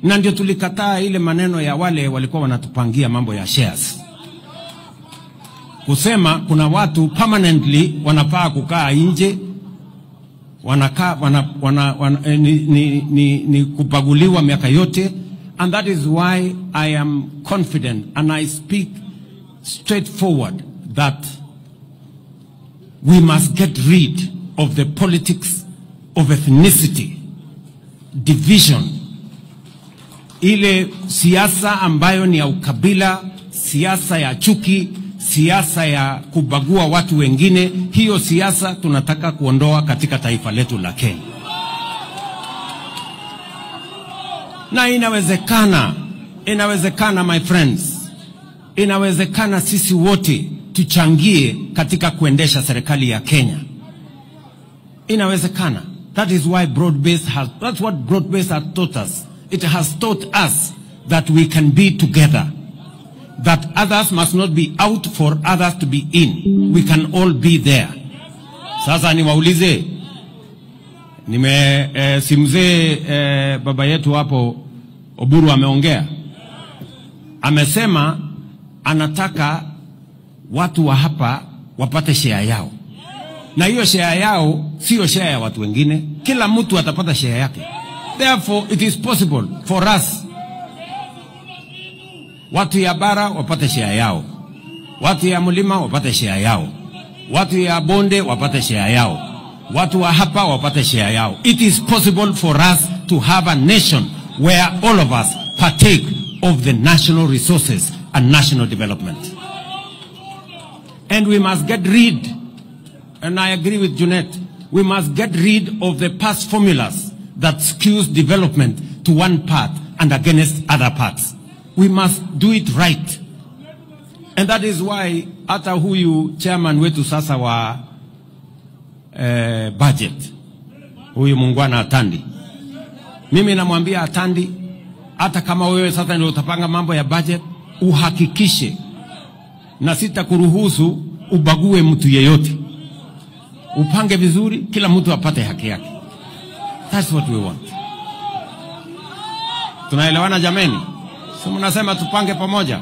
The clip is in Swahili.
Na ndio tulikataa ile maneno ya wale walikuwa wanatupangia mambo ya shares. Kusema kuna watu permanently wanafaa kukaa nje, ni kupaguliwa miaka yote. And that is why I am confident and I speak straightforward that we must get rid of the politics of ethnicity, division, ile siasa ambayo ni ya ukabila, siasa ya chuki, siasa ya kubagua watu wengine. Hiyo siasa tunataka kuondoa katika taifa letu la Kenya. Na inawezekana my friends, inawezekana sisi wote tuchangie katika kuendesha serikali ya Kenya. Inawezekana. That is why that's what broad-based has taught us. It has taught us that we can be together, that others must not be out for others to be in. We can all be there. Sasa niwaulize, simzee baba yetu hapo Oburu ameongea. Amesema anataka watu wa hapa wapate share yao. Na hiyo share yao sio share ya watu wengine. Kila mtu atapata share yake. Therefore, it is possible for us. Watu ya bara wapate share yao. Watu ya mlima wapate share yao. Watu ya bonde wapate share yao. Watu wa hapa wapate share yao. It is possible for us to have a nation where all of us partake of the national resources and national development. And we must get rid, and I agree with Junet, we must get rid of the past formulas that skews development to one part and against other parts. We must do it right. And that is why hata huyu chairman wetu sasa wa budget, huyu Mungwana Atandi, mimi namwambia Atandi, hata kama wewe sasa ndio utapanga mambo ya budget, uhakikishe na sitakuruhusu ubague mtu yeyote. Upange vizuri, kila mtu apate haki yake. That's what we want. Tunaelewana jameni? So mnasema tupange pamoja.